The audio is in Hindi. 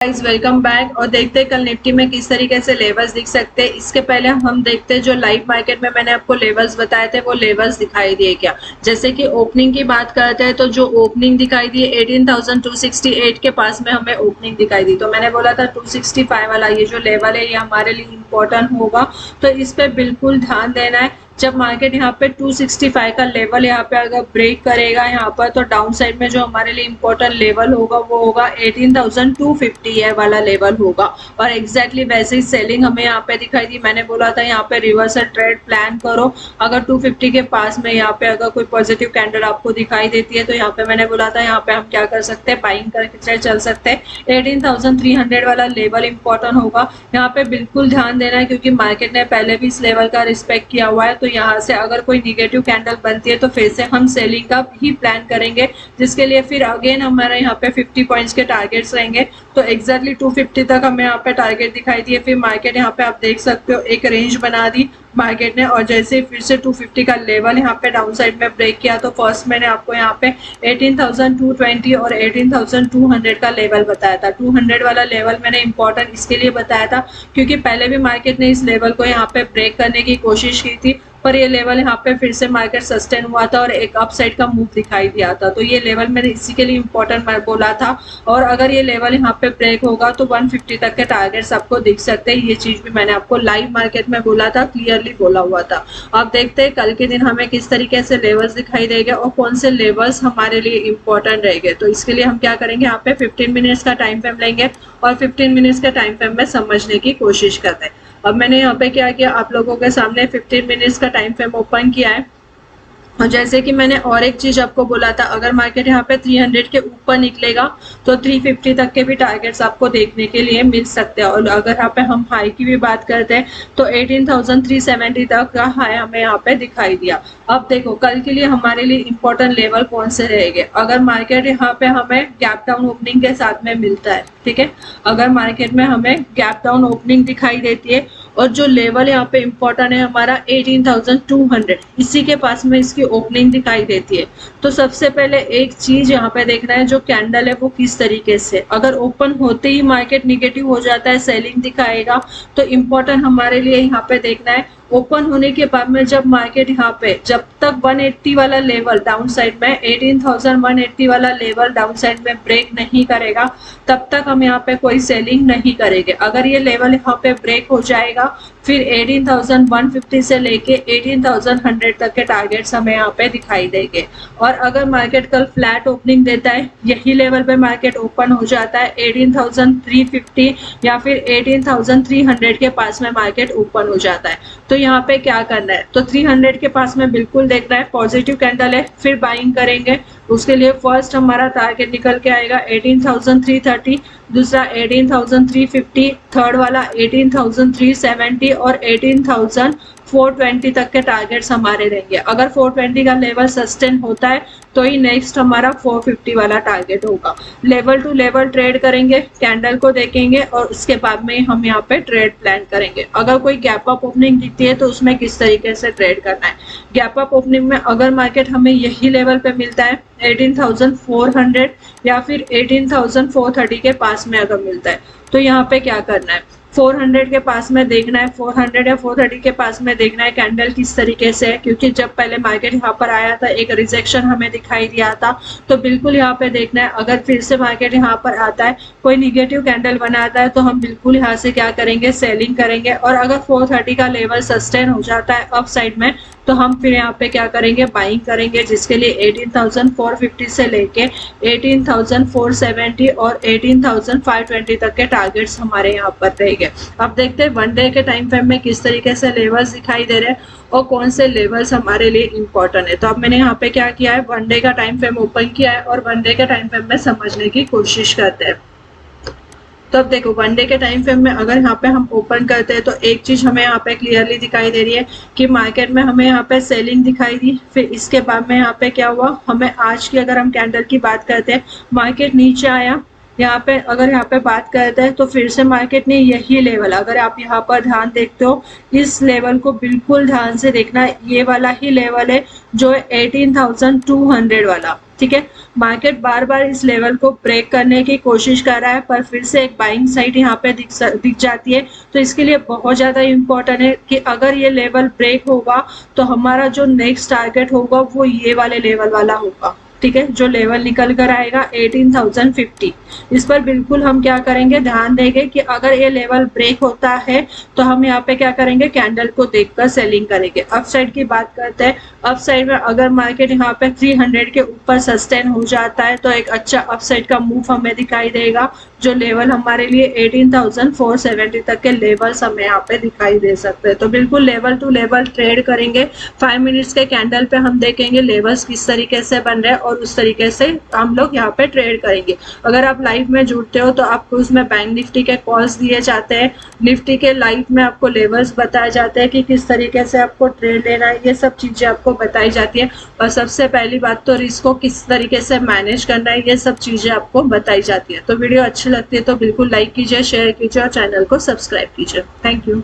Guys welcome back. और देखते हैं कल निफ्टी में किस तरीके से लेवल्स दिख सकते हैं। इसके पहले हम देखते हैं जो लाइव मार्केट में मैंने आपको लेवल्स बताए थे वो लेवल्स दिखाई दिए क्या। जैसे कि ओपनिंग की बात करते हैं तो जो ओपनिंग दिखाई दी 18,268 के पास में हमें ओपनिंग दिखाई दी। तो मैंने बोला था 265 वाला ये जो लेवल है ये हमारे लिए इम्पोर्टेंट होगा, तो इस पे बिल्कुल ध्यान देना है। जब मार्केट यहाँ पे 265 का लेवल यहाँ पे अगर ब्रेक करेगा यहाँ पर, तो डाउन साइड में जो हमारे लिए इम्पोर्टेंट लेवल होगा वो होगा 18,250 ये वाला लेवल होगा। और एग्जैक्टली वैसे ही सेलिंग हमें यहाँ पे दिखाई दी। मैंने बोला था यहाँ पे रिवर्सल ट्रेड प्लान करो। अगर 250 के पास में यहाँ पे अगर कोई पॉजिटिव कैंडल आपको दिखाई देती है तो यहाँ पे मैंने बोला था यहाँ पे हम क्या कर सकते हैं, बाइंग करके चल सकते हैं। 18,300 वाला लेवल इंपॉर्टेंट होगा, यहाँ पे बिल्कुल ध्यान देना है क्योंकि मार्केट ने पहले भी इस लेवल का रिस्पेक्ट किया हुआ है। तो यहाँ से अगर कोई निगेटिव कैंडल बनती है तो फिर से हम सेलिंग का ही प्लान करेंगे, जिसके लिए फिर अगेन हमारे यहाँ पे 50 पॉइंट्स के टारगेट्स रहेंगे। तो एग्जैक्टली 250 तक हमें यहाँ पे टारगेट दिखाई दिए। फिर मार्केट यहाँ पे आप देख सकते हो एक रेंज बना दी मार्केट ने, और जैसे फिर से 250 का लेवल यहाँ पे डाउन साइड में ब्रेक किया तो फर्स्ट मैंने आपको यहाँ पे 18,220 और 18,200 का लेवल बताया था। 200 वाला लेवल मैंने इंपॉर्टेंट इसके लिए बताया था क्योंकि पहले भी मार्केट ने इस लेवल को यहाँ पे ब्रेक करने की कोशिश की थी, पर ये लेवल यहाँ पे फिर से मार्केट सस्टेन हुआ था और एक अपसाइड का मूव दिखाई दिया था। तो ये लेवल मैंने इसी के लिए इंपॉर्टेंट बोला था। और अगर ये लेवल यहाँ पे ब्रेक होगा तो 150 तक के टारगेट्स आपको दिख सकते हैं। ये चीज भी मैंने आपको लाइव मार्केट में बोला था, क्लियरली बोला हुआ था। अब देखते हैं कल के दिन हमें किस तरीके से लेवल्स दिखाई देंगे और कौन से लेवल्स हमारे लिए इंपॉर्टेंट रहेंगे। तो इसके लिए हम क्या करेंगे, यहाँ पे 15 मिनट्स का टाइम फ्रेम लेंगे और 15 मिनट्स के टाइम फ्रेम में समझने की कोशिश करते हैं। अब मैंने यहाँ पे क्या किया, आप लोगों के सामने 15 मिनट्स का टाइम फ्रेम ओपन किया है। और जैसे कि मैंने और एक चीज आपको बोला था, अगर मार्केट यहाँ पे 300 के ऊपर निकलेगा तो 350 तक के भी टारगेट्स आपको देखने के लिए मिल सकते हैं। और अगर यहाँ पे हम हाई की भी बात करते हैं तो 18,370 तक का हाई हमें यहाँ पे दिखाई दिया। अब देखो कल के लिए हमारे लिए इंपॉर्टेंट लेवल कौन से रहेंगे। अगर मार्केट यहाँ पे हमें गैप डाउन ओपनिंग के साथ में मिलता है, ठीक है, अगर मार्केट में हमें गैप डाउन ओपनिंग दिखाई देती है और जो लेवल यहाँ पे इम्पोर्टेंट है हमारा 18,200, इसी के पास में इसकी ओपनिंग दिखाई देती है, तो सबसे पहले एक चीज यहाँ पे देखना है जो कैंडल है वो किस तरीके से, अगर ओपन होते ही मार्केट निगेटिव हो जाता है, सेलिंग दिखाएगा, तो इम्पोर्टेंट हमारे लिए यहाँ पे देखना है ओपन होने के बाद में जब मार्केट यहाँ पे जब तक 180 वाला लेवल डाउन साइड में 18,180 वाला लेवल डाउन साइड में ब्रेक नहीं करेगा तब तक हम यहाँ पे कोई सेलिंग नहीं करेंगे। अगर ये लेवल यहाँ पे ब्रेक हो जाएगा फिर 18,150 से लेके 18,100 तक के टारगेट्स हमें यहाँ पे दिखाई देंगे। और अगर मार्केट कल फ्लैट ओपनिंग देता है, यही लेवल पे मार्केट ओपन हो जाता है 18,350 या फिर 18,300 के पास में मार्केट ओपन हो जाता है, तो यहाँ पे क्या करना है, तो 300 के पास में बिल्कुल देखना है पॉजिटिव कैंडल है फिर बाइंग करेंगे। उसके लिए फर्स्ट हमारा टारगेट निकल के आएगा 18,330, दूसरा 18,350, थर्ड वाला 18,370 और 18,420 तक के टारगेट्स हमारे रहेंगे। अगर 420 का लेवल सस्टेन होता है तो ही नेक्स्ट हमारा 450 वाला टारगेट होगा। लेवल टू लेवल ट्रेड करेंगे, कैंडल को देखेंगे और उसके बाद में हम यहाँ पे ट्रेड प्लान करेंगे। अगर कोई गैप अप ओपनिंग दिखती है तो उसमें किस तरीके से ट्रेड करना है। गैप अप ओपनिंग में अगर मार्केट हमें यही लेवल पे मिलता है 18,400 या फिर 18,430 के पास में अगर मिलता है तो यहाँ पे क्या करना है, 400 के पास में देखना है, 400 या 430 के पास में देखना है कैंडल किस तरीके से है, क्योंकि जब पहले मार्केट यहाँ पर आया था एक रिजेक्शन हमें दिखाई दिया था, तो बिल्कुल यहाँ पे देखना है। अगर फिर से मार्केट यहाँ पर आता है कोई निगेटिव कैंडल बनाता है तो हम बिल्कुल यहाँ से क्या करेंगे, सेलिंग करेंगे। और अगर 430 का लेवल सस्टेन हो जाता है अप साइड में तो हम फिर यहाँ पे क्या करेंगे, बाइंग करेंगे, जिसके लिए 18,450 से लेके 18,470 और 18,520 तक के टारगेट्स हमारे यहाँ पर रहेंगे। अब देखते हैं वन डे के टाइम फ्रेम में किस तरीके से लेवल्स दिखाई दे रहे हैं और कौन से लेवल्स हमारे लिए इंपॉर्टेंट है। तो अब मैंने यहाँ पे क्या किया है, वन डे का टाइम फ्रेम ओपन किया है और वन डे के टाइम फ्रेम में समझने की कोशिश करते हैं। तो अब देखो वन डे के टाइम फ्रेम में अगर यहाँ पे हम ओपन करते हैं तो एक चीज हमें यहाँ पे क्लियरली दिखाई दे रही है कि मार्केट में हमें यहाँ पे सेलिंग दिखाई दी। फिर इसके बाद में यहाँ पे क्या हुआ, हमें आज की अगर हम कैंडल की बात करते हैं मार्केट नीचे आया, यहाँ पे अगर यहाँ पे बात करते हैं तो फिर से मार्केट ने यही लेवल, अगर आप यहाँ पर ध्यान देखते हो इस लेवल को बिल्कुल ध्यान से देखना, ये वाला ही लेवल है जो 18,200 वाला, ठीक है। मार्केट बार बार इस लेवल को ब्रेक करने की कोशिश कर रहा है, पर फिर से एक बाइंग साइड यहाँ पे दिख जाती है। तो इसके लिए बहुत ज़्यादा इम्पोर्टेंट है कि अगर ये लेवल ब्रेक होगा तो हमारा जो नेक्स्ट टारगेट होगा वो ये वाले लेवल वाला होगा, ठीक है। जो लेवल निकल कर आएगा 18,050, इस पर बिल्कुल हम क्या करेंगे, ध्यान देंगे कि अगर ये लेवल ब्रेक होता है तो हम यहाँ पे क्या करेंगे, कैंडल को देखकर सेलिंग करेंगे। अप साइड की बात करते हैं, अप साइड में अगर मार्केट यहाँ पे 300 के ऊपर सस्टेन हो जाता है तो एक अच्छा अप साइड का मूव हमें दिखाई देगा। जो लेवल हमारे लिए 18,470 तक के लेवल्स हमें यहाँ पे दिखाई दे सकते हैं। तो बिल्कुल लेवल टू लेवल ट्रेड करेंगे। 5 मिनट्स के कैंडल पे हम देखेंगे लेवल्स किस तरीके से बन रहे हैं और उस तरीके से हम लोग यहाँ पे ट्रेड करेंगे। अगर आप लाइव में जुड़ते हो तो आपको उसमें बैंक निफ्टी के कॉल्स दिए जाते हैं, निफ्टी के लाइव में आपको लेवल्स बताए जाते हैं कि किस तरीके से आपको ट्रेड लेना है, ये सब चीजें आपको बताई जाती है। और सबसे पहली बात तो रिस्क को किस तरीके से मैनेज करना है, ये सब चीजें आपको बताई जाती है। तो वीडियो अच्छी लगती है तो बिल्कुल लाइक कीजिए, शेयर कीजिए और चैनल को सब्सक्राइब कीजिए। Thank you.